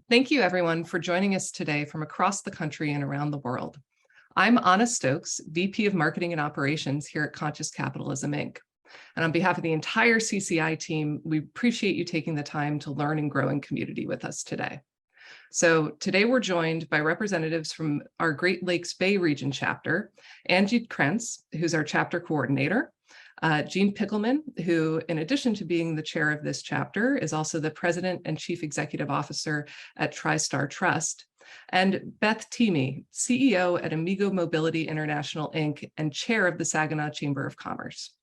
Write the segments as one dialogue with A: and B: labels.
A: Thank you, everyone, for joining us today from across the country and around the world. I'm Anna Stokes, VP of Marketing and Operations here at Conscious Capitalism, Inc. And on behalf of the entire CCI team, we appreciate you taking the time to learn and grow in community with us today. So today we're joined by representatives from our Great Lakes Bay Region chapter, Angie Krenz, who's our chapter coordinator, Gene Pickelman, who, in addition to being the chair of this chapter, is also the president and chief executive officer at TriStar Trust, and Beth Thieme, CEO at Amigo Mobility International, Inc., and chair of the Saginaw Chamber of Commerce.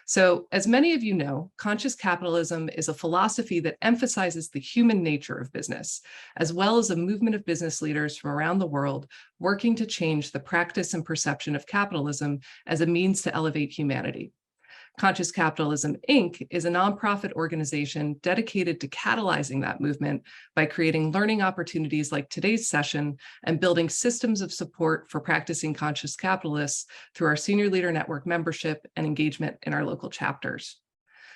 A: So, as many of you know, conscious capitalism is a philosophy that emphasizes the human nature of business, as well as a movement of business leaders from around the world working to change the practice and perception of capitalism as a means to elevate humanity. Conscious Capitalism, Inc. is a nonprofit organization dedicated to catalyzing that movement by creating learning opportunities like today's session and building systems of support for practicing conscious capitalists through our Senior Leader Network membership and engagement in our local chapters.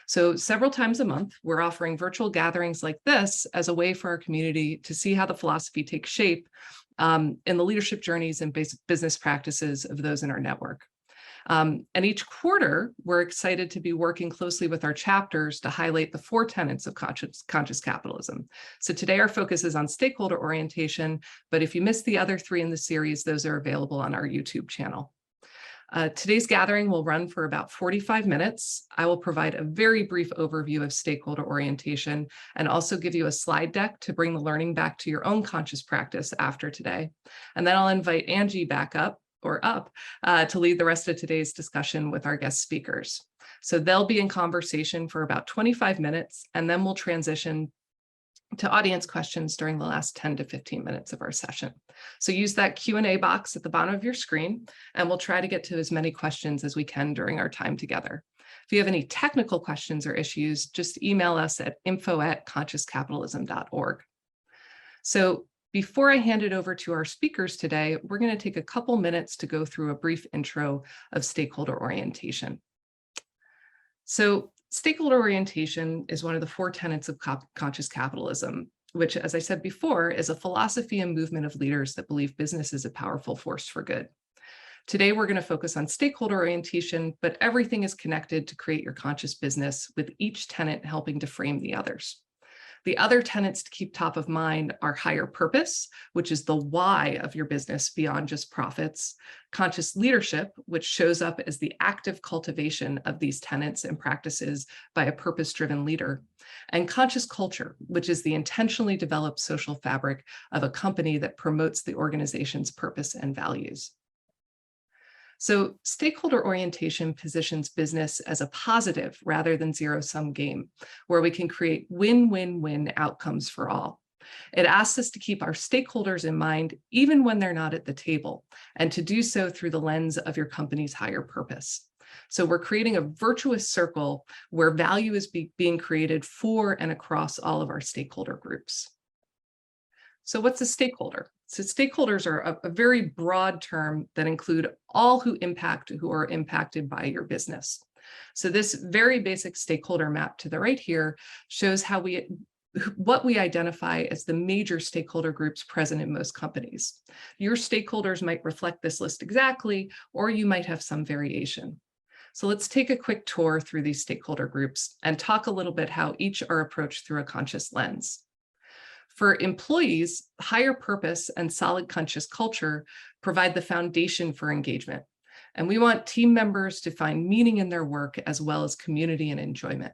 A: So several times a month, we're offering virtual gatherings like this as a way for our community to see how the philosophy takes shape in the leadership journeys and business practices of those in our network. And each quarter, we're excited to be working closely with our chapters to highlight the four tenets of conscious capitalism. So today our focus is on stakeholder orientation, but if you missed the other three in the series, those are available on our YouTube channel. Today's gathering will run for about 45 minutes. I will provide a very brief overview of stakeholder orientation and also give you a slide deck to bring the learning back to your own conscious practice after today. And then I'll invite Angie back up to lead the rest of today's discussion with our guest speakers. So they'll be in conversation for about 25 minutes, and then we'll transition to audience questions during the last 10 to 15 minutes of our session. So use that Q&A box at the bottom of your screen, and we'll try to get to as many questions as we can during our time together. If you have any technical questions or issues, just email us at info@consciouscapitalism.org. So before I hand it over to our speakers today, we're going to take a couple minutes to go through a brief intro of stakeholder orientation. So stakeholder orientation is one of the four tenets of conscious capitalism, which, as I said before, is a philosophy and movement of leaders that believe business is a powerful force for good. Today, we're going to focus on stakeholder orientation, but everything is connected to create your conscious business, with each tenet helping to frame the others. The other tenets to keep top of mind are higher purpose, which is the why of your business beyond just profits, conscious leadership, which shows up as the active cultivation of these tenets and practices by a purpose-driven leader, and conscious culture, which is the intentionally developed social fabric of a company that promotes the organization's purpose and values. So stakeholder orientation positions business as a positive rather than zero-sum game, where we can create win-win-win outcomes for all. It asks us to keep our stakeholders in mind, even when they're not at the table, and to do so through the lens of your company's higher purpose. So we're creating a virtuous circle where value is being created for and across all of our stakeholder groups. So what's a stakeholder? So stakeholders are a very broad term that include all who are impacted by your business. So this very basic stakeholder map to the right here shows what we identify as the major stakeholder groups present in most companies. Your stakeholders might reflect this list exactly, or you might have some variation. So let's take a quick tour through these stakeholder groups and talk a little bit how each are approached through a conscious lens. For employees, higher purpose and solid conscious culture provide the foundation for engagement. And we want team members to find meaning in their work as well as community and enjoyment.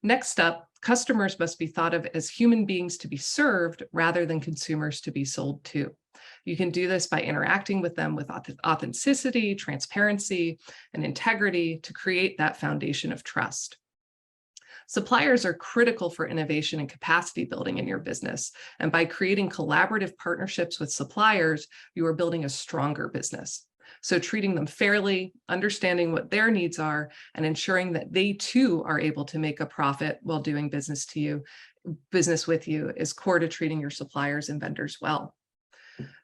A: Next up, customers must be thought of as human beings to be served rather than consumers to be sold to. You can do this by interacting with them with authenticity, transparency, and integrity to create that foundation of trust. Suppliers are critical for innovation and capacity building in your business. And by creating collaborative partnerships with suppliers, you are building a stronger business. So treating them fairly, understanding what their needs are, and ensuring that they too are able to make a profit while doing business with you is core to treating your suppliers and vendors well.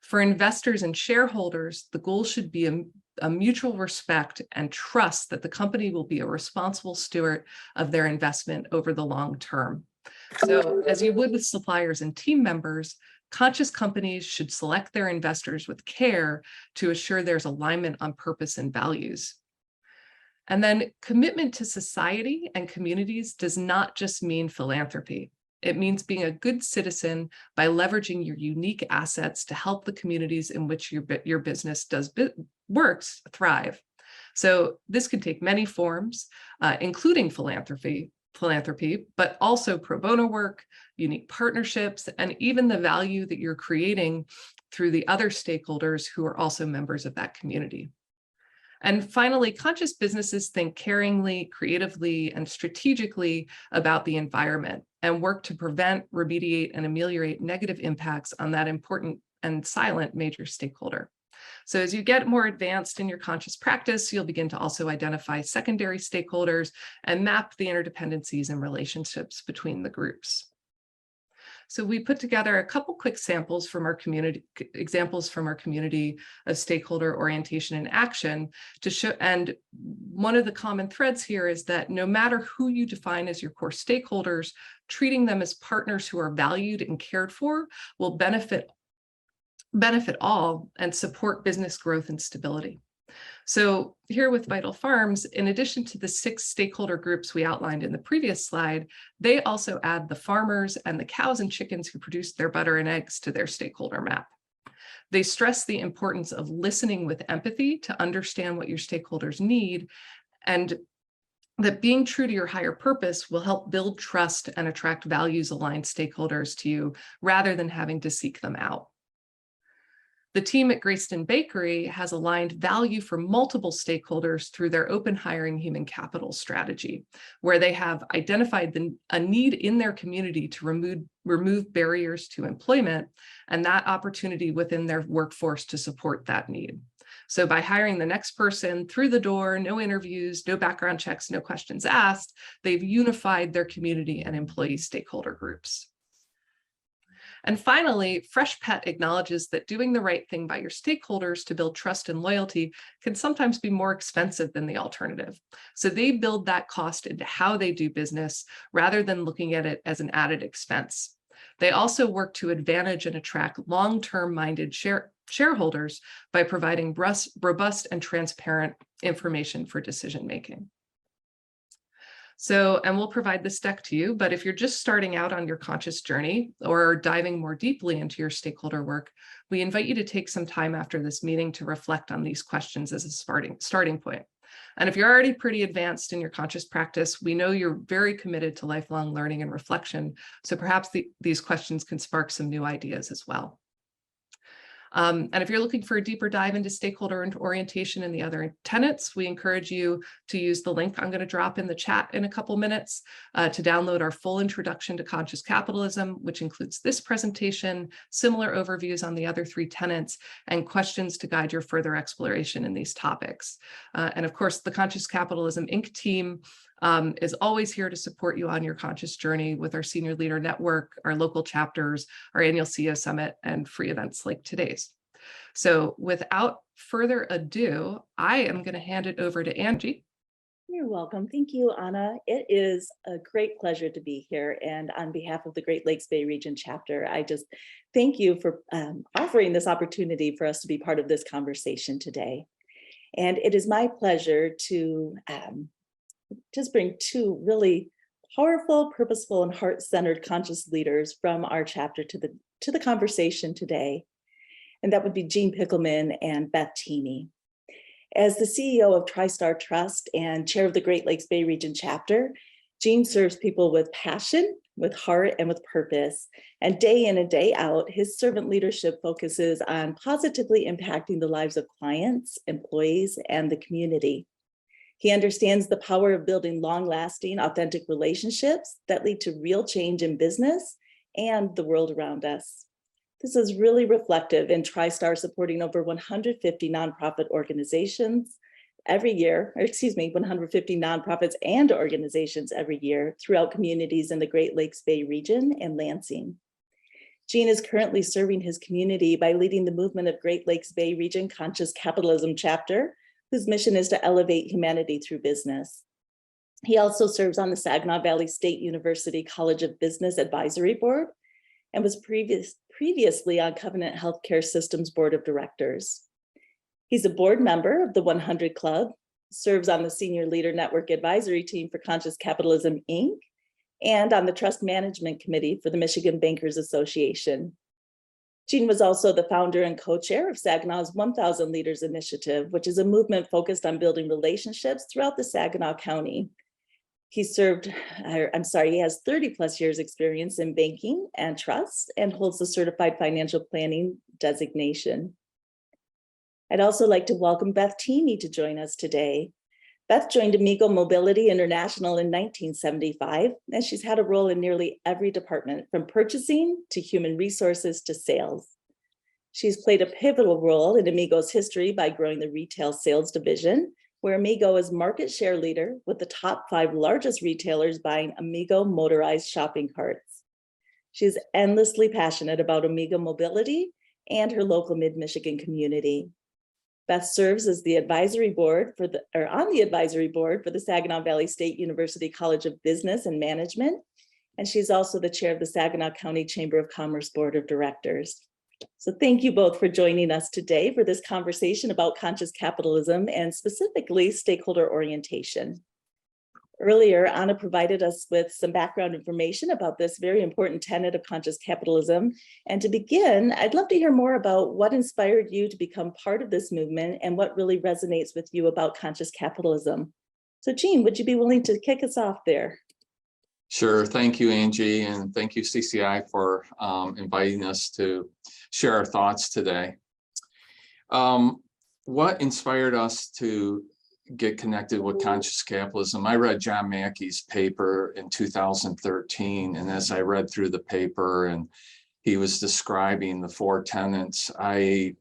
A: For investors and shareholders, the goal should be a mutual respect and trust that the company will be a responsible steward of their investment over the long term. So as you would with suppliers and team members, conscious companies should select their investors with care to assure there's alignment on purpose and values. And then commitment to society and communities does not just mean philanthropy. It means being a good citizen by leveraging your unique assets to help the communities in which your business works thrive. So this can take many forms, including philanthropy, but also pro bono work, unique partnerships, and even the value that you're creating through the other stakeholders who are also members of that community. And finally, conscious businesses think caringly, creatively, and strategically about the environment and work to prevent, remediate, and ameliorate negative impacts on that important and silent major stakeholder. So as you get more advanced in your conscious practice, you'll begin to also identify secondary stakeholders and map the interdependencies and relationships between the groups. So we put together a couple quick examples from our community of stakeholder orientation and action to show, and one of the common threads here is that no matter who you define as your core stakeholders, treating them as partners who are valued and cared for will benefit all and support business growth and stability. So here with Vital Farms, in addition to the 6 stakeholder groups we outlined in the previous slide, they also add the farmers and the cows and chickens who produce their butter and eggs to their stakeholder map. They stress the importance of listening with empathy to understand what your stakeholders need, and that being true to your higher purpose will help build trust and attract values-aligned stakeholders to you rather than having to seek them out. The team at Greyston Bakery has aligned value for multiple stakeholders through their open hiring human capital strategy, where they have identified a need in their community to remove barriers to employment and that opportunity within their workforce to support that need. So by hiring the next person through the door, no interviews, no background checks, no questions asked, they've unified their community and employee stakeholder groups. And finally, Freshpet acknowledges that doing the right thing by your stakeholders to build trust and loyalty can sometimes be more expensive than the alternative. So they build that cost into how they do business rather than looking at it as an added expense. They also work to advantage and attract long-term minded shareholders by providing robust and transparent information for decision-making. So, and we'll provide this deck to you, but if you're just starting out on your conscious journey or diving more deeply into your stakeholder work, we invite you to take some time after this meeting to reflect on these questions as a starting point. And if you're already pretty advanced in your conscious practice, we know you're very committed to lifelong learning and reflection. So perhaps these questions can spark some new ideas as well. And if you're looking for a deeper dive into stakeholder orientation and the other tenets, we encourage you to use the link I'm going to drop in the chat in a couple minutes to download our full introduction to conscious capitalism, which includes this presentation, similar overviews on the other 3 tenets, and questions to guide your further exploration in these topics. And of course, the Conscious Capitalism Inc. team is always here to support you on your conscious journey with our senior leader network, our local chapters, our annual CEO Summit, and free events like today's. So without further ado, I am going to hand it over to Angie.
B: You're welcome. Thank you, Anna. It is a great pleasure to be here. And on behalf of the Great Lakes Bay Region Chapter, I just thank you for offering this opportunity for us to be part of this conversation today. And it is my pleasure to just bring 2 really powerful, purposeful, and heart-centered conscious leaders from our chapter to the conversation today. And that would be Gene Pickelman and Beth Thieme. As the CEO of TriStar Trust and chair of the Great Lakes Bay Region Chapter, Gene serves people with passion, with heart, and with purpose. And day in and day out, his servant leadership focuses on positively impacting the lives of clients, employees, and the community. He understands the power of building long-lasting, authentic relationships that lead to real change in business and the world around us. This is really reflective in TriStar supporting over 150 nonprofit organizations every year, 150 nonprofits and organizations every year throughout communities in the Great Lakes Bay region and Lansing. Gene is currently serving his community by leading the movement of Great Lakes Bay Region Conscious Capitalism Chapter, whose mission is to elevate humanity through business. He also serves on the Saginaw Valley State University College of Business Advisory Board and was previously on Covenant Healthcare Systems Board of Directors. He's a board member of the 100 Club, serves on the Senior Leader Network Advisory Team for Conscious Capitalism, Inc., and on the Trust Management Committee for the Michigan Bankers Association. Gene was also the founder and co-chair of Saginaw's 1000 Leaders Initiative, which is a movement focused on building relationships throughout the Saginaw County. He has 30 plus years experience in banking and trust and holds the Certified Financial Planning designation. I'd also like to welcome Beth Thieme to join us today. Beth joined Amigo Mobility International in 1975, and she's had a role in nearly every department, from purchasing to human resources to sales. She's played a pivotal role in Amigo's history by growing the retail sales division, where Amigo is market share leader with the top 5 largest retailers buying Amigo motorized shopping carts. She's endlessly passionate about Amigo mobility and her local mid-Michigan community. Beth serves as the advisory board on the advisory board for the Saginaw Valley State University College of Business and Management, and she's also the chair of the Saginaw County Chamber of Commerce Board of Directors. So thank you both for joining us today for this conversation about conscious capitalism and specifically stakeholder orientation. Earlier, Anna provided us with some background information about this very important tenet of conscious capitalism. And to begin, I'd love to hear more about what inspired you to become part of this movement and what really resonates with you about conscious capitalism. So Gene, would you be willing to kick us off there?
C: Sure. Thank you, Angie, and thank you, CCI, for inviting us to share our thoughts today. What inspired us to get connected with conscious capitalism? I read John Mackey's paper in 2013, and as I read through the paper and he was describing the Four Tenets, it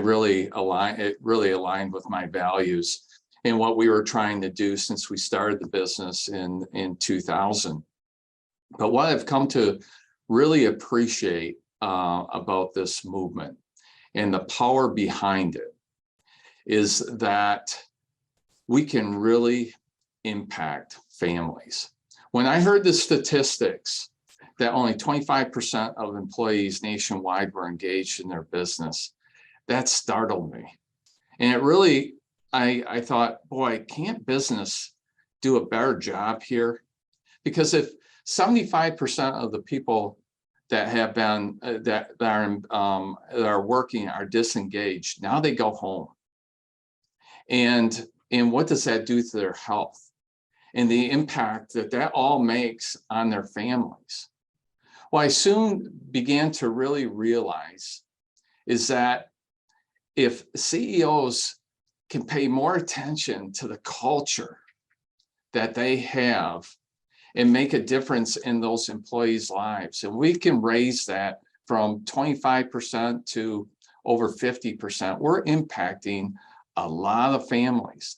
C: really aligned with my values and what we were trying to do since we started the business in 2000. But what I've come to really appreciate about this movement and the power behind it is that we can really impact families. When I heard the statistics that only 25% of employees nationwide were engaged in their business, that startled me. And it really, I thought, boy, can't business do a better job here? Because if 75% of the people that have been that are working are disengaged, now they go home. And what does that do to their health and the impact that all makes on their families? Well, I soon began to really realize is that if CEOs can pay more attention to the culture that they have and make a difference in those employees' lives, and we can raise that from 25% to over 50%, we're impacting a lot of families,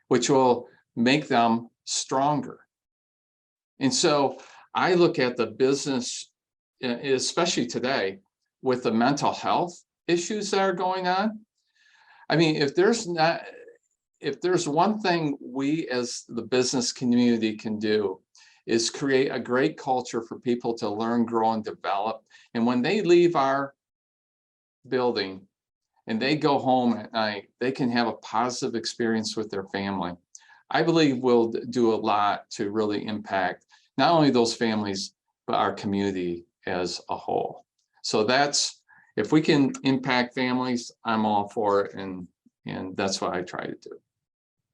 C: which will make them stronger. And so I look at the business, especially today, with the mental health issues that are going on. I mean, if there's one thing we as the business community can do is create a great culture for people to learn, grow, and develop. And when they leave our building and they go home at night, they can have a positive experience with their family. I believe we'll do a lot to really impact not only those families, but our community as a whole. So if we can impact families, I'm all for it. And that's what I try to do.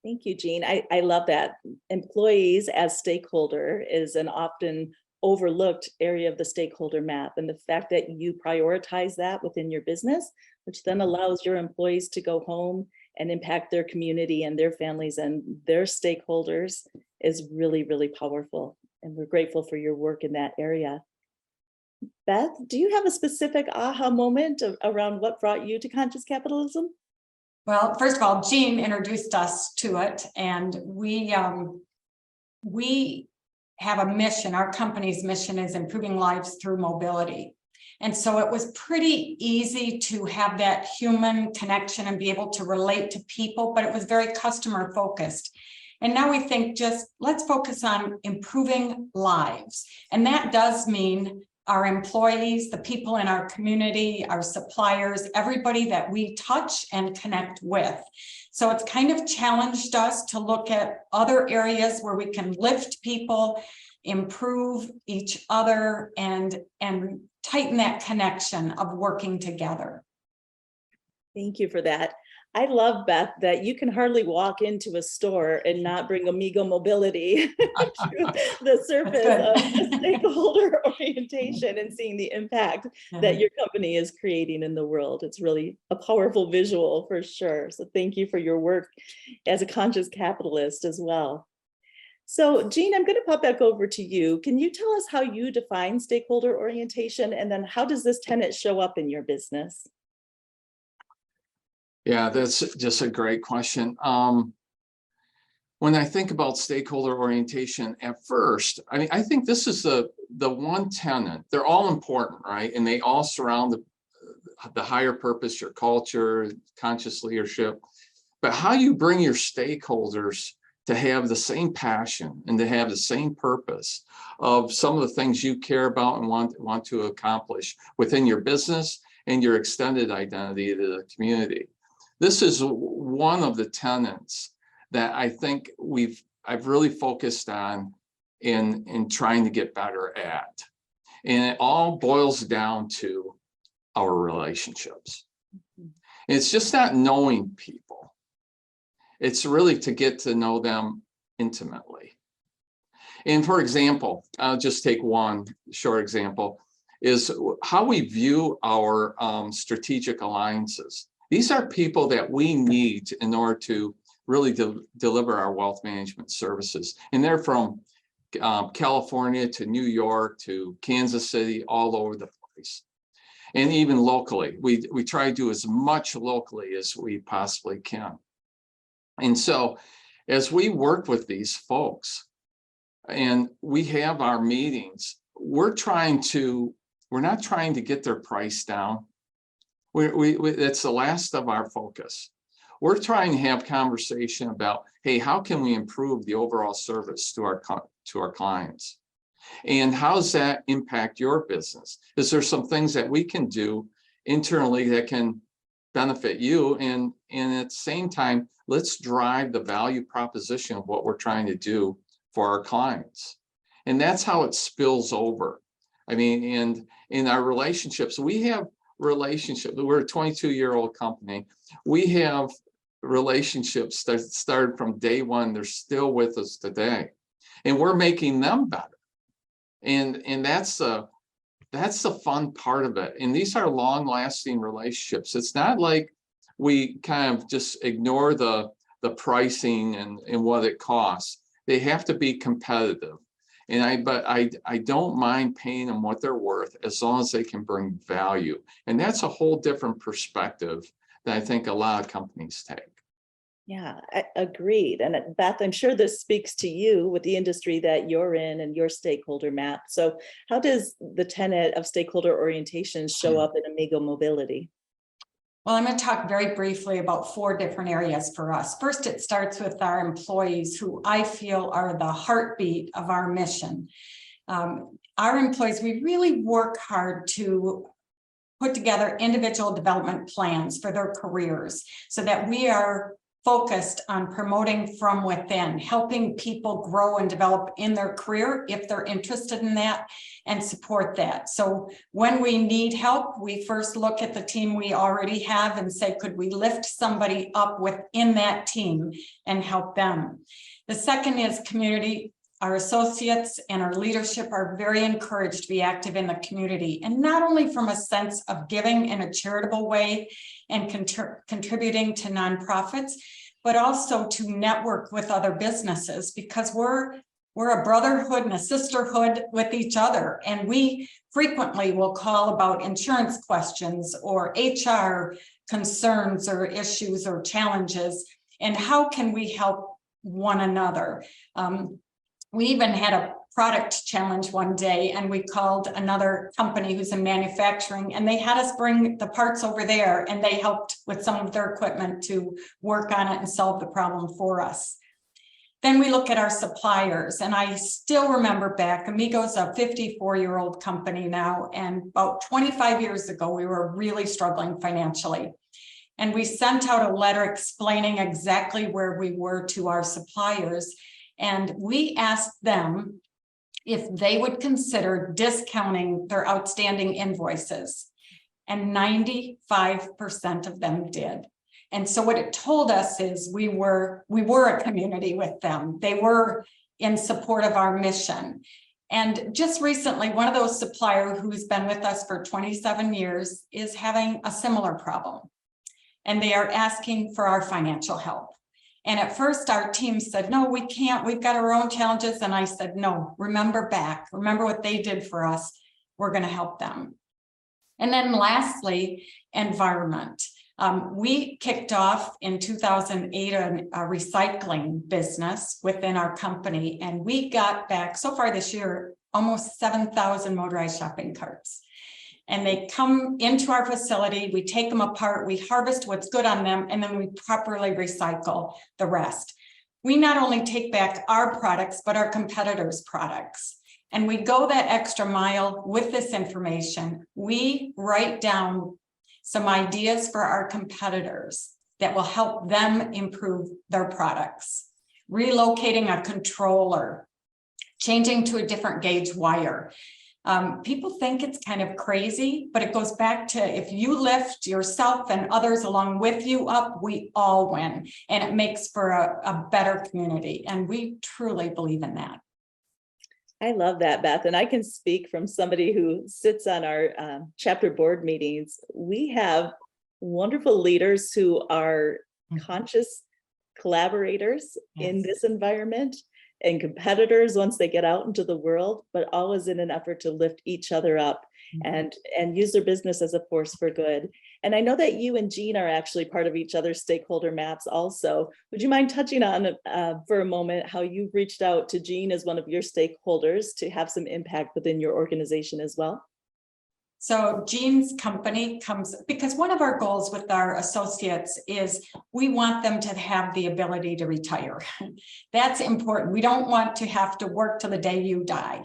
B: Thank you, Gene. I love that. Employees as stakeholder is an often overlooked area of the stakeholder map. And the fact that you prioritize that within your business, which then allows your employees to go home and impact their community and their families and their stakeholders, is really, really powerful. And we're grateful for your work in that area. Beth, do you have a specific aha moment around what brought you to conscious capitalism?
D: Well, first of all, Gene introduced us to it, and we have a mission. Our company's mission is improving lives through mobility. And so it was pretty easy to have that human connection and be able to relate to people, but it was very customer focused. And now we think just let's focus on improving lives. And that does mean our employees, the people in our community, our suppliers, everybody that we touch and connect with. So it's kind of challenged us to look at other areas where we can lift people, improve each other, and tighten that connection of working together.
B: Thank you for that. I love, Beth, that you can hardly walk into a store and not bring Amigo mobility to the surface of the stakeholder orientation and seeing the impact that your company is creating in the world. It's really a powerful visual for sure. So thank you for your work as a conscious capitalist as well. So Gene, I'm going to pop back over to you. Can you tell us how you define stakeholder orientation, and then how does this tenet show up in your business?
C: Yeah, that's just a great question. When I think about stakeholder orientation at first, I think this is the one tenet. They're all important, right? And they all surround the higher purpose, your culture, conscious leadership. But how you bring your stakeholders to have the same passion and to have the same purpose of some of the things you care about and want to accomplish within your business and your extended identity to the community. This is one of the tenets that I think I've really focused on in trying to get better at. And it all boils down to our relationships. It's just not knowing people. It's really to get to know them intimately. And for example, I'll just take one short example, is how we view our strategic alliances. These are people that we need in order to really deliver our wealth management services. And they're from California to New York to Kansas City, all over the place. And even locally, we try to do as much locally as we possibly can. And so as we work with these folks and we have our meetings, we're not trying to get their price down. It's the last of our focus. We're trying to have conversation about, hey, how can we improve the overall service to our clients? And how does that impact your business? Is there some things that we can do internally that can benefit you? And at the same time, let's drive the value proposition of what we're trying to do for our clients. And that's how it spills over. And in our relationships, we have relationships. We're a 22-year-old company. We have relationships that started from day one. They're still with us today, and we're making them better. And that's the fun part of it. And these are long-lasting relationships. It's not like we kind of just ignore the pricing and what it costs. They have to be competitive. But I don't mind paying them what they're worth as long as they can bring value. And that's a whole different perspective that I think a lot of companies take.
B: Yeah, agreed. And Beth, I'm sure this speaks to you with the industry that you're in and your stakeholder map. So how does the tenet of stakeholder orientation show up in Amigo Mobility?
D: Well, I'm going to talk very briefly about 4 different areas for us. First, it starts with our employees, who I feel are the heartbeat of our mission. Our employees, we really work hard to put together individual development plans for their careers so that we are focused on promoting from within, helping people grow and develop in their career if they're interested in that, and support that. So when we need help, we first look at the team we already have and say, could we lift somebody up within that team and help them? The second is community. Our associates and our leadership are very encouraged to be active in the community, and not only from a sense of giving in a charitable way and contributing to nonprofits, but also to network with other businesses, because we're a brotherhood and a sisterhood with each other. And we frequently will call about insurance questions or HR concerns or issues or challenges, and how can we help one another? We even had a product challenge one day, and we called another company who's in manufacturing, and they had us bring the parts over there, and they helped with some of their equipment to work on it and solve the problem for us. Then we look at our suppliers, and I still remember back, Amigo's a 54-year-old company now, and about 25 years ago, we were really struggling financially. And we sent out a letter explaining exactly where we were to our suppliers. And we asked them if they would consider discounting their outstanding invoices. And 95% of them did. And so what it told us is we were a community with them. They were in support of our mission. And just recently, one of those suppliers who's been with us for 27 years is having a similar problem. And they are asking for our financial help. And at first our team said, no, we can't, we've got our own challenges. And I said, no, remember what they did for us. We're going to help them. And then lastly, environment. We kicked off in 2008 a recycling business within our company, and we got back so far this year almost 7,000 motorized shopping carts. And they come into our facility, we take them apart, we harvest what's good on them, and then we properly recycle the rest. We not only take back our products, but our competitors' products. And we go that extra mile with this information. We write down some ideas for our competitors that will help them improve their products. Relocating a controller, changing to a different gauge wire. People think it's kind of crazy, but it goes back to if you lift yourself and others along with you up, we all win. And it makes for a better community. And we truly believe in that.
B: I love that, Beth. And I can speak from somebody who sits on our chapter board meetings. We have wonderful leaders who are conscious collaborators in this environment, and competitors once they get out into the world, but always in an effort to lift each other up and use their business as a force for good. And I know that you and Gene are actually part of each other's stakeholder maps also. Would you mind touching on for a moment how you've reached out to Gene as one of your stakeholders to have some impact within your organization as well?
D: So Gene's company comes because one of our goals with our associates is we want them to have the ability to retire. That's important. We don't want to have to work till the day you die.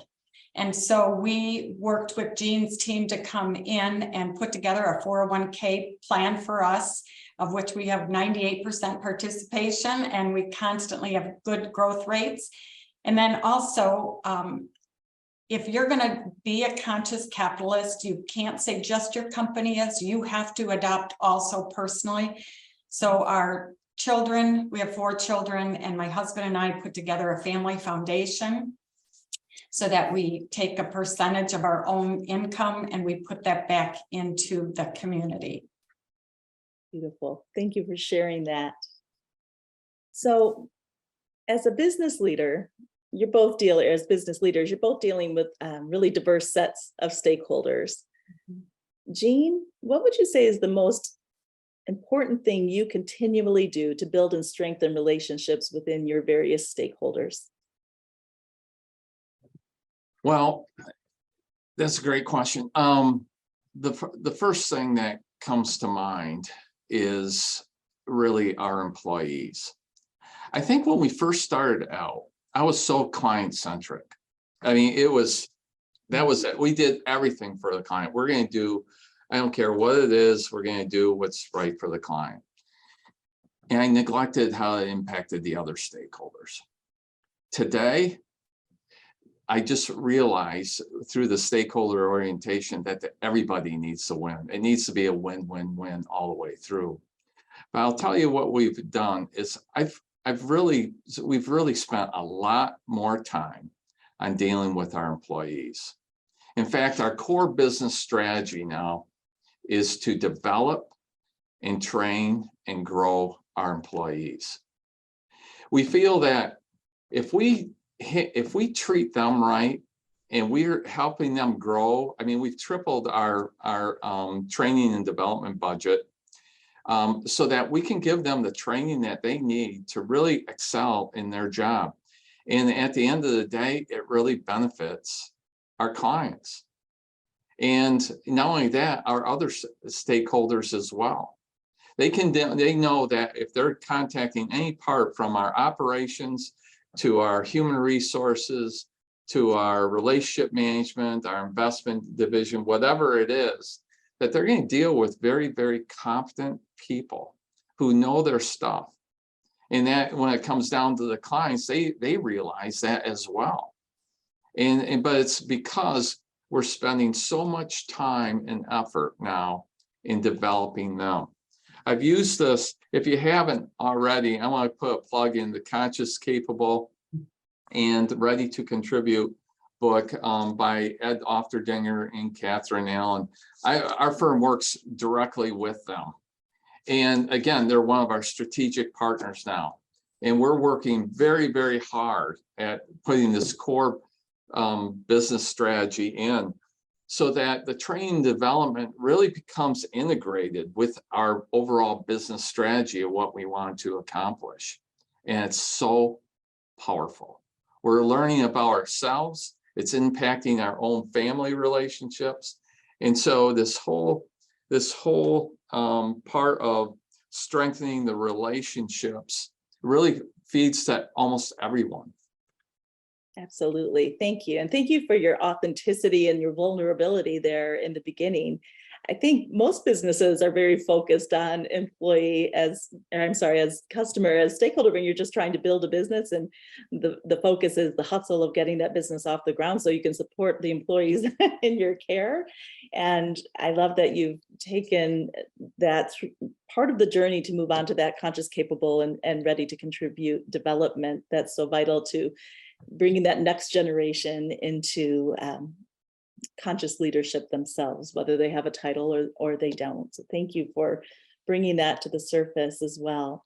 D: And so we worked with Gene's team to come in and put together a 401k plan for us, of which we have 98% participation, and we constantly have good growth rates. And then also, if you're going to be a conscious capitalist, you can't say just your company is, you have to adopt also personally. So our children, we have 4 children, and my husband and I put together a family foundation so that we take a percentage of our own income and we put that back into the community.
B: Beautiful. Thank you for sharing that. So as a business leader, you're both business leaders, you're both dealing with really diverse sets of stakeholders. Gene, what would you say is the most important thing you continually do to build and strengthen relationships within your various stakeholders?
C: Well, that's a great question. The first thing that comes to mind is really our employees. I think when we first started out, I was so client-centric. I mean, that was it. We did everything for the client. We're going to do, I don't care what it is, we're going to do what's right for the client. And I neglected how it impacted the other stakeholders. Today, I just realized through the stakeholder orientation that everybody needs to win. It needs to be a win-win-win all the way through. But I'll tell you what we've done is we've really spent a lot more time on dealing with our employees. In fact, our core business strategy now is to develop and train and grow our employees. We feel that if we treat them right and we're helping them grow, I mean, we've tripled our training and development budget so that we can give them the training that they need to really excel in their job. And at the end of the day, it really benefits our clients. And not only that, our other stakeholders as well. They know that if they're contacting any part from our operations to our human resources, to our relationship management, our investment division, whatever it is, that they're going to deal with very, very competent people who know their stuff. And that when it comes down to the clients, they realize that as well. But it's because we're spending so much time and effort now in developing them. I've used this, if you haven't already, I want to put a plug in the Conscious, Capable, and Ready to Contribute book by Ed Ofterdinger and Catherine Allen. Our firm works directly with them. And again, they're one of our strategic partners now. And we're working very, very hard at putting this core business strategy in so that the training and development really becomes integrated with our overall business strategy of what we want to accomplish. And it's so powerful. We're learning about ourselves. It's impacting our own family relationships. And so this whole part of strengthening the relationships really feeds to almost everyone.
B: Absolutely. Thank you. And thank you for your authenticity and your vulnerability there in the beginning. I think most businesses are very focused on employee as customer, as stakeholder when you're just trying to build a business, and the focus is the hustle of getting that business off the ground so you can support the employees in your care. And I love that you've taken that part of the journey to move on to that conscious, capable, and ready to contribute development that's so vital to bringing that next generation into conscious leadership themselves, whether they have a title or they don't. So thank you for bringing that to the surface as well.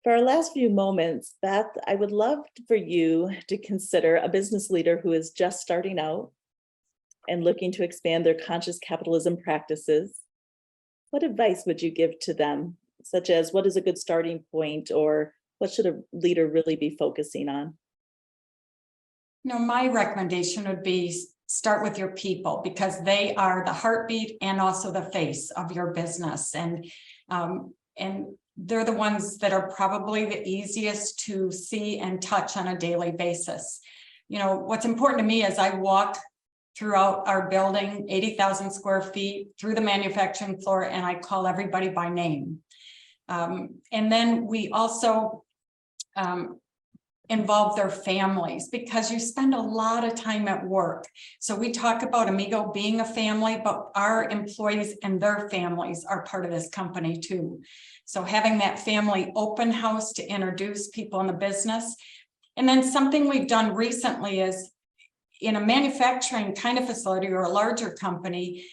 B: For our last few moments, Beth, I would love for you to consider a business leader who is just starting out and looking to expand their conscious capitalism practices. What advice would you give to them, such as what is a good starting point, or what should a leader really be focusing on?
D: My recommendation would be start with your people, because they are the heartbeat and also the face of your business. And they're the ones that are probably the easiest to see and touch on a daily basis. What's important to me is I walk throughout our building, 80,000 square feet, through the manufacturing floor, and I call everybody by name. And then we also involve their families, because you spend a lot of time at work. So we talk about Amigo being a family, but our employees and their families are part of this company too. So having that family open house to introduce people in the business. And then something we've done recently is in a manufacturing kind of facility or a larger company,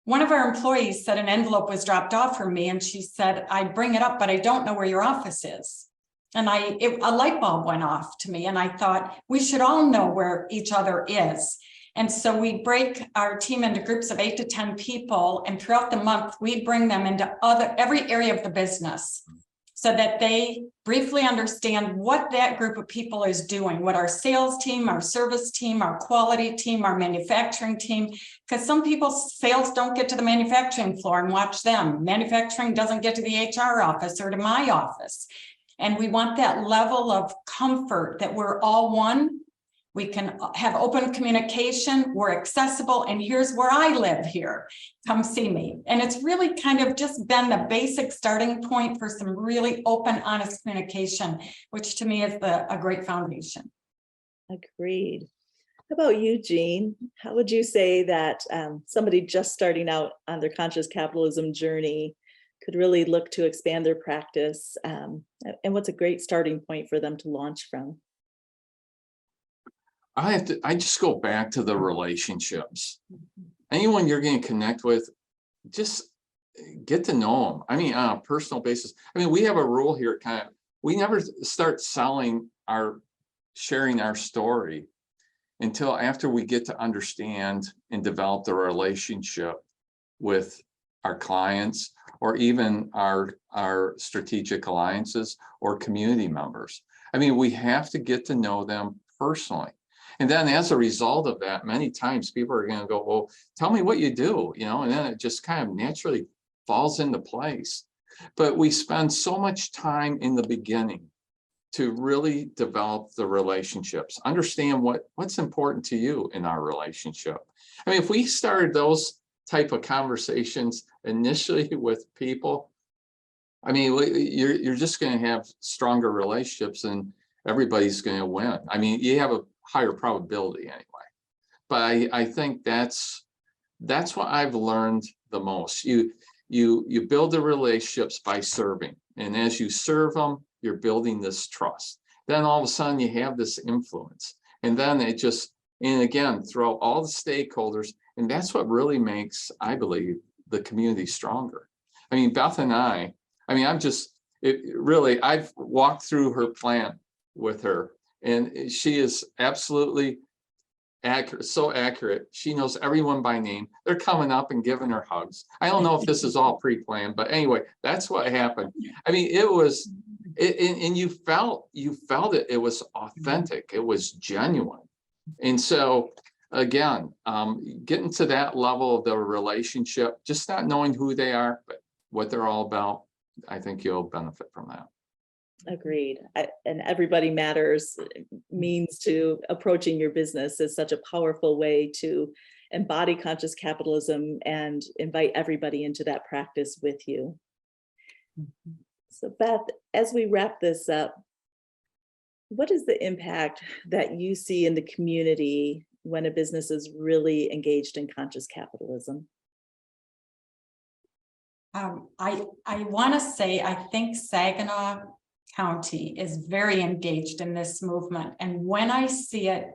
D: one of our employees said an envelope was dropped off for me, and she said, I bring it up, but I don't know where your office is. And a light bulb went off to me, and I thought we should all know where each other is. And so we break our team into groups of 8 to 10 people, and throughout the month, we bring them into every area of the business so that they briefly understand what that group of people is doing, what our sales team, our service team, our quality team, our manufacturing team, because some people's sales don't get to the manufacturing floor and watch them. Manufacturing doesn't get to the HR office or to my office. And we want that level of comfort that we're all one. We can have open communication, we're accessible, and here's where I live here. Come see me. And it's really kind of just been the basic starting point for some really open, honest communication, which to me is a great foundation.
B: Agreed. How about you, Gene? How would you say that somebody just starting out on their conscious capitalism journey could really look to expand their practice, and what's a great starting point for them to launch from?
C: I just go back to the relationships. Anyone you're going to connect with, just get to know them. I mean, on a personal basis. I mean, we have a rule here at we never start sharing our story until after we get to understand and develop the relationship with our clients, or even our strategic alliances or community members. I mean, we have to get to know them personally. And then as a result of that, many times people are going to go, well, tell me what you do, and then it just kind of naturally falls into place. But we spend so much time in the beginning to really develop the relationships, understand what's important to you in our relationship. I mean, if we started those type of conversations initially with people, I mean, you're just going to have stronger relationships and everybody's going to win. I mean, you have a higher probability anyway. But I think that's what I've learned the most. You build the relationships by serving, and as you serve them, you're building this trust. Then all of a sudden you have this influence, and then and again, throughout all the stakeholders, and that's what really makes, I believe, the community stronger. I mean, Beth and I've walked through her plan with her, and she is absolutely accurate, so accurate. She knows everyone by name. They're coming up and giving her hugs. I don't know if this is all pre-planned, but anyway, that's what happened. I mean, and you felt it. It was authentic. It was genuine. And so again, getting to that level of the relationship, just not knowing who they are, but what they're all about, I think you'll benefit from that.
B: Agreed. And everybody matters means to approaching your business is such a powerful way to embody conscious capitalism and invite everybody into that practice with you. So Beth, as we wrap this up, what is the impact that you see in the community when a business is really engaged in conscious capitalism?
D: I want to say, I think Saginaw County is very engaged in this movement. And when I see it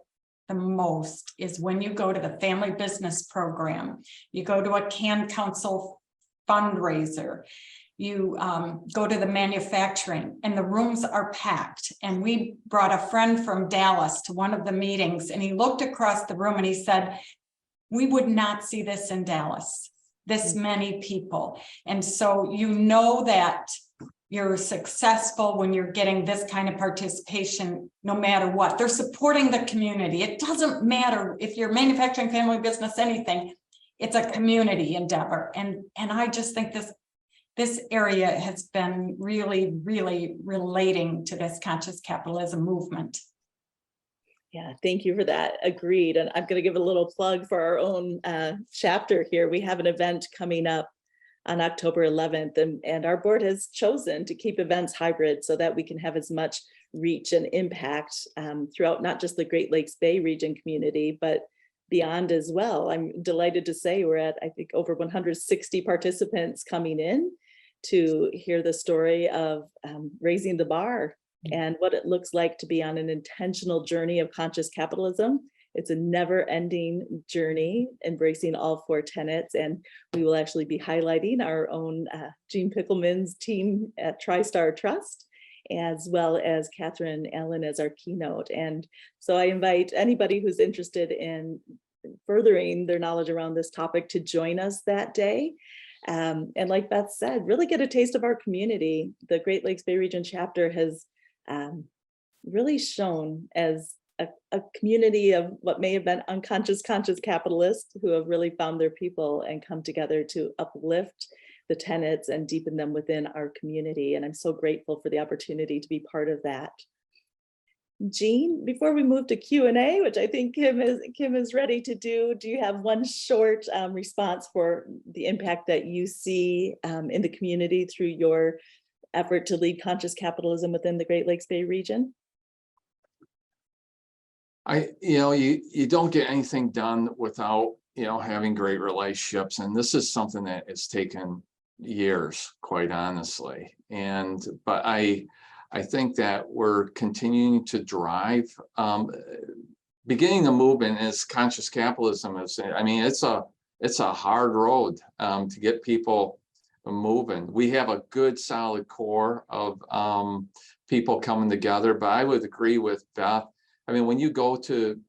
D: the most is when you go to the family business program, you go to a Can Council fundraiser, you go to the manufacturing, and the rooms are packed. And we brought a friend from Dallas to one of the meetings, and he looked across the room and he said, we would not see this in Dallas, this many people. And so you know that you're successful when you're getting this kind of participation, no matter what. They're supporting the community. It doesn't matter if you're manufacturing, family business, anything, it's a community endeavor. And I just think this area has been really, really relating to this conscious capitalism movement.
B: Yeah, thank you for that. Agreed. And I'm going to give a little plug for our own chapter here. We have an event coming up on October 11th, and our board has chosen to keep events hybrid so that we can have as much reach and impact throughout not just the Great Lakes Bay region community, but beyond as well. I'm delighted to say we're at, I think, over 160 participants coming in to hear the story of raising the bar and what it looks like to be on an intentional journey of conscious capitalism. It's a never-ending journey, embracing all four tenets, and we will actually be highlighting our own Gene Pickelman's team at TriStar Trust, as well as Catherine Allen as our keynote. And so I invite anybody who's interested in furthering their knowledge around this topic to join us that day. And like Beth said, really get a taste of our community. The Great Lakes Bay Region Chapter has really shown as a community of what may have been unconscious conscious capitalists who have really found their people and come together to uplift the tenets and deepen them within our community. And I'm so grateful for the opportunity to be part of that. Gene, before we move to Q&A, which I think Kim is ready to do you have one short response for the impact that you see in the community through your effort to lead conscious capitalism within the Great Lakes Bay region?
C: You don't get anything done without, having great relationships. And this is something that has taken years, quite honestly. But I think that we're continuing to drive, beginning the movement is conscious capitalism. It's a hard road to get people moving. We have a good solid core of people coming together, but I would agree with Beth. When you go to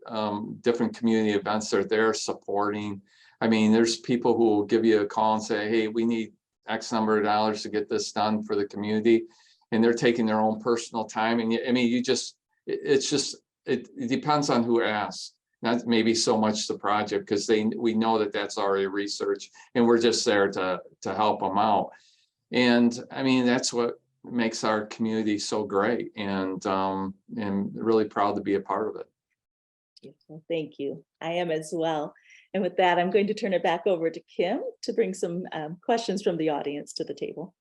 C: different community events, they're there supporting. There's people who will give you a call and say, hey, we need X number of dollars to get this done for the community. And they're taking their own personal time. And it depends on who asks. Not maybe so much the project, because we know that that's already research and we're just there to help them out. And that's what makes our community so great, and really proud to be a part of it.
B: Well, thank you. I am as well. And with that, I'm going to turn it back over to Kim to bring some questions from the audience to the table.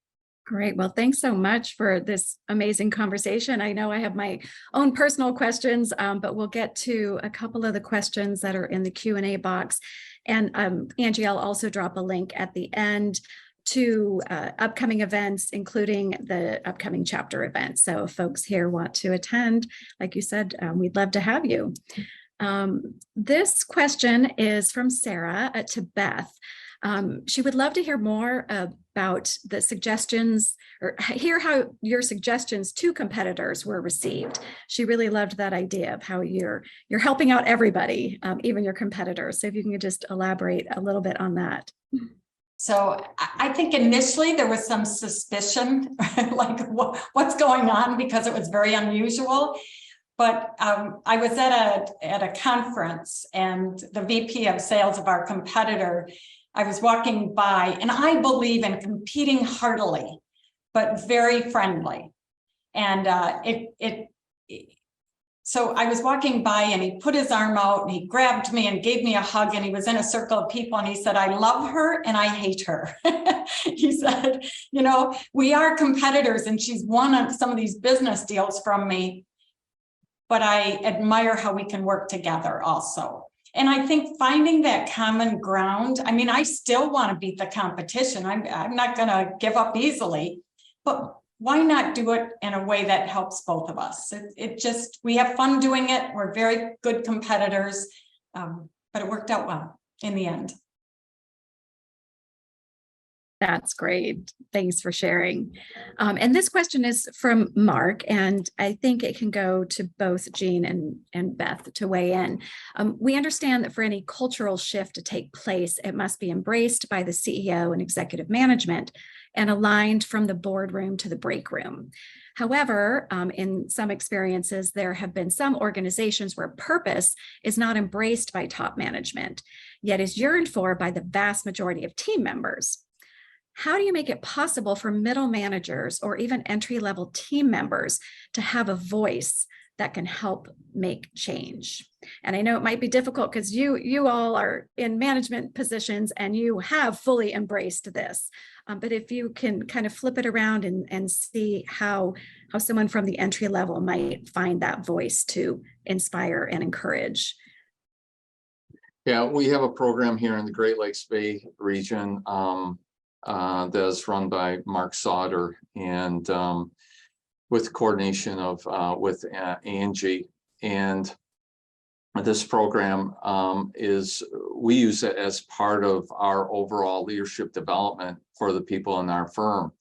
E: Great. Well, thanks so much for this amazing conversation. I know I have my own personal questions, but we'll get to a couple of the questions that are in the Q&A box. And Angie, I'll also drop a link at the end to upcoming events, including the upcoming chapter event. So if folks here want to attend, like you said, we'd love to have you. This question is from Sarah to Beth. She would love to hear more about the suggestions, or hear how your suggestions to competitors were received. She really loved that idea of how you're helping out everybody, even your competitors. So if you can just elaborate a little bit on that.
D: So I think initially there was some suspicion, like what's going on, because it was very unusual. But I was at a conference, and the VP of sales of our competitor, I was walking by, and I believe in competing heartily, but very friendly. And so I was walking by, and he put his arm out and he grabbed me and gave me a hug, and he was in a circle of people, and he said, "I love her and I hate her." He said, "You know, we are competitors, and she's won some of these business deals from me, but I admire how we can work together also." And I think finding that common ground, I mean, I still want to beat the competition. I'm not going to give up easily, but why not do it in a way that helps both of us? It just, we have fun doing it. We're very good competitors, but it worked out well in the end.
E: That's great. Thanks for sharing. And this question is from Mark, and I think it can go to both Gene and Beth to weigh in. We understand that for any cultural shift to take place, it must be embraced by the CEO and executive management and aligned from the boardroom to the break room. However, in some experiences, there have been some organizations where purpose is not embraced by top management, yet is yearned for by the vast majority of team members. How do you make it possible for middle managers or even entry-level team members to have a voice that can help make change? And I know it might be difficult because you all are in management positions and you have fully embraced this. But if you can kind of flip it around and see how someone from the entry level might find that voice to inspire and encourage.
C: Yeah, we have a program here in the Great Lakes Bay region that is run by Mark Sauter, and with coordination of with Angie. And this program we use it as part of our overall leadership development for the people in our firm.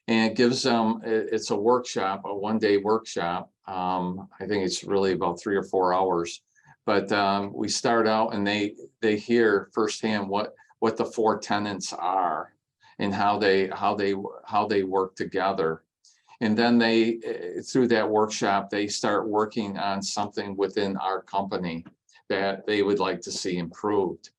C: And it gives them, it's a workshop, a one-day workshop. I think it's really about 3 or 4 hours. But we start out and they hear firsthand what the 4 tenets are and how they work together. And then through that workshop, they start working on something within our company that they would like to see improved.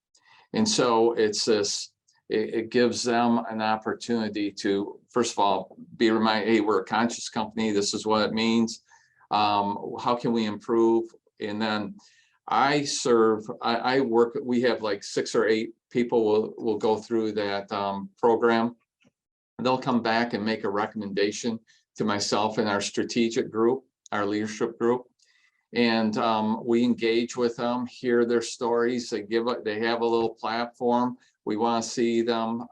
C: And so it gives them an opportunity to, first of all, be reminded, hey, we're a conscious company. This is what it means. How can we improve? And then I work, we have like 6 or 8 people will go through that program. They'll come back and make a recommendation to myself and our strategic group, our leadership group. And we engage with them, hear their stories. They have a little platform. We want to see them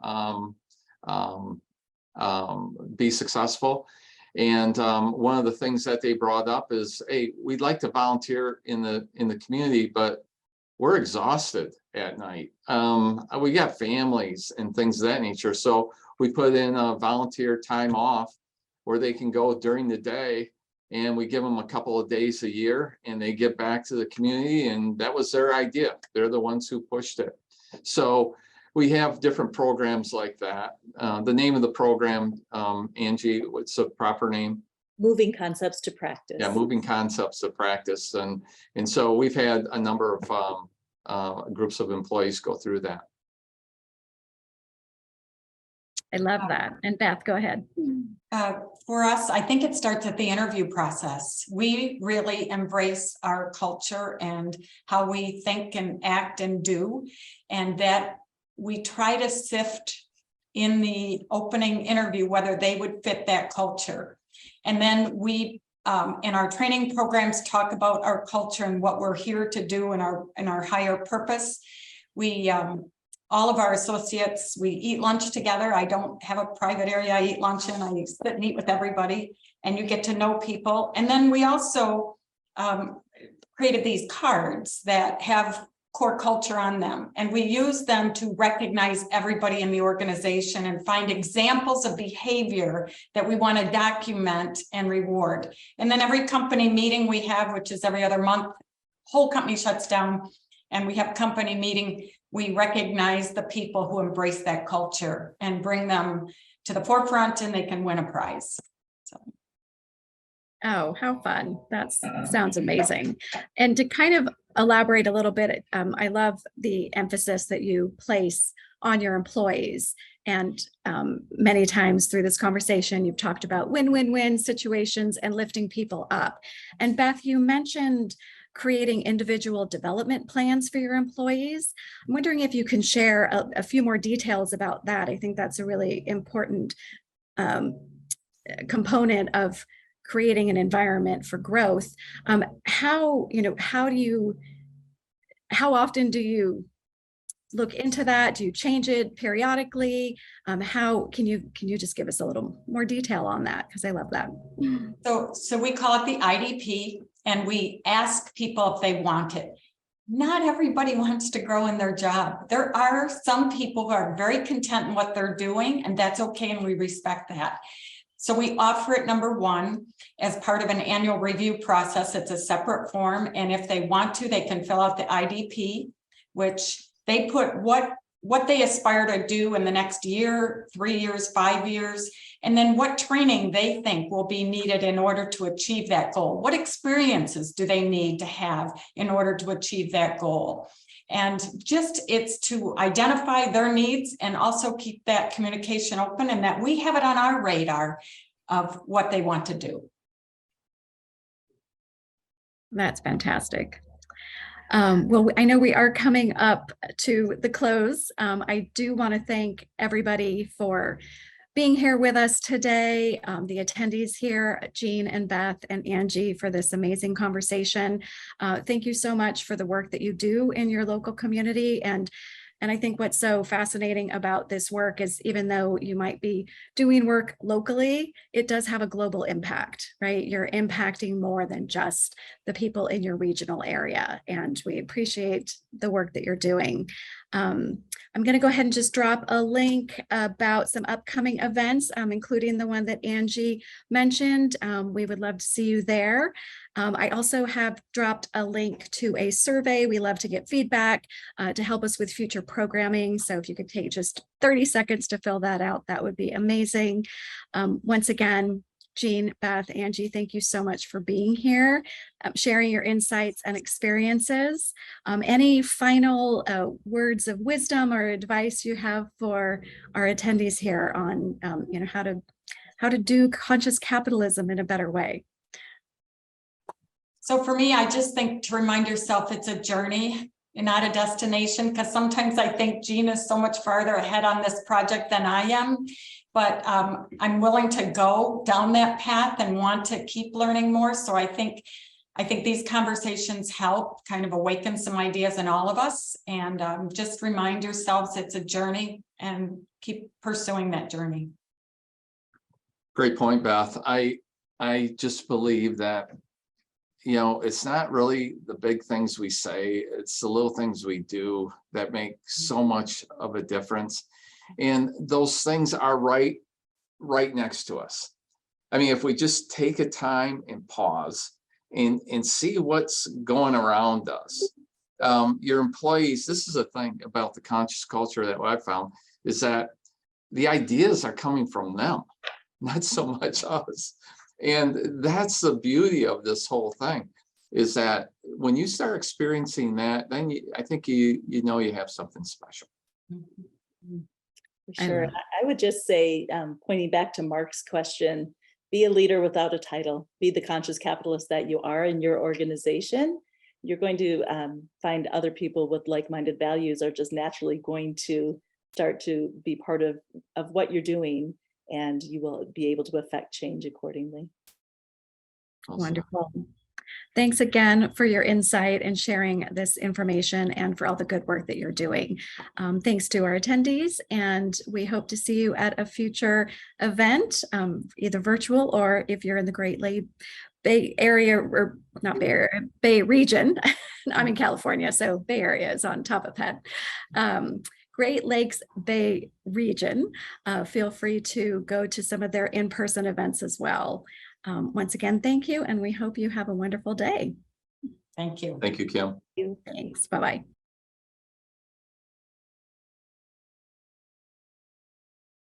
C: be successful. And one of the things that they brought up is, hey, we'd like to volunteer in the community, but we're exhausted at night. We got families and things of that nature. So we put in a volunteer time off where they can go during the day, and we give them a couple of days a year and they get back to the community. And that was their idea. They're the ones who pushed it. So we have different programs like that. The name of the program, Angie, what's the proper name?
B: Moving Concepts to Practice. Yeah,
C: Moving Concepts to Practice. And so we've had a number of groups of employees go through that.
E: I love that. And Beth, go ahead.
D: For us, I think it starts at the interview process. We really embrace our culture and how we think and act and do, and that we try to sift in the opening interview whether they would fit that culture. And then we, in our training programs, talk about our culture and what we're here to do in our higher purpose. We all of our associates, we eat lunch together. I don't have a private area I eat lunch in. I sit and eat with everybody, and you get to know people. And then we also created these cards that have core culture on them, and we use them to recognize everybody in the organization and find examples of behavior that we want to document and reward. And then every company meeting we have, which is every other month, whole company shuts down and we have company meeting. We recognize the people who embrace that culture and bring them to the forefront, and they can win a prize. So.
E: Oh, how fun. That sounds amazing. And to kind of elaborate a little bit, I love the emphasis that you place on your employees. And many times through this conversation, you've talked about win-win-win situations and lifting people up. And Beth, you mentioned creating individual development plans for your employees. I'm wondering if you can share a few more details about that. I think that's a really important component of creating an environment for growth. How often do you look into that? Do you change it periodically? How can you just give us a little more detail on that? Because I love that.
D: So we call it the IDP, and we ask people if they want it. Not everybody wants to grow in their job. There are some people who are very content in what they're doing, and that's okay, and we respect that. So we offer it, number one, as part of an annual review process. It's a separate form, and if they want to, they can fill out the IDP, which they put what they aspire to do in the next year, 3 years, 5 years, and then what training they think will be needed in order to achieve that goal. What experiences do they need to have in order to achieve that goal? And just it's to identify their needs and also keep that communication open, and that we have it on our radar of what they want to do.
E: That's fantastic. Well, I know we are coming up to the close. I do want to thank everybody for being here with us today, the attendees here, Gene and Beth and Angie, for this amazing conversation. Thank you so much for the work that you do in your local community. And I think what's so fascinating about this work is, even though you might be doing work locally, it does have a global impact, right? You're impacting more than just the people in your regional area. And we appreciate the work that you're doing. I'm going to go ahead and just drop a link about some upcoming events, including the one that Angie mentioned. We would love to see you there. I also have dropped a link to a survey. We love to get feedback to help us with future programming. So if you could take just 30 seconds to fill that out, that would be amazing. Once again, Gene, Beth, Angie, thank you so much for being here, sharing your insights and experiences. Any final words of wisdom or advice you have for our attendees here on how to do conscious capitalism in a better way?
D: So for me, I just think to remind yourself it's a journey and not a destination, because sometimes I think Gene is so much farther ahead on this project than I am. But I'm willing to go down that path and want to keep learning more. So I think these conversations help kind of awaken some ideas in all of us, and just remind yourselves it's a journey and keep pursuing that journey.
C: Great point, Beth. I just believe that, it's not really the big things we say, it's the little things we do that make so much of a difference. And those things are right next to us. I mean, if we just take a time and pause and see what's going around us, your employees, this is a thing about the conscious culture that I found, is that the ideas are coming from them, not so much us. And that's the beauty of this whole thing, is that when you start experiencing that, then I think you have something special.
B: For sure. I would just say, pointing back to Mark's question, be a leader without a title, be the conscious capitalist that you are in your organization. You're going to find other people with like-minded values are just naturally going to start to be part of what you're doing, and you will be able to affect change accordingly.
C: Awesome.
E: Wonderful. Thanks again for your insight and sharing this information and for all the good work that you're doing. Thanks to our attendees, and we hope to see you at a future event, either virtual or if you're in the Great Lakes Bay Area, or not Bay Area, Bay region. I'm in California, so Bay Area is on top of that. Great Lakes Bay region, feel free to go to some of their in-person events as well. Once again, thank you, and we hope you have a wonderful day.
D: Thank you.
C: Thank you, Kim.
E: Thanks. Bye-bye.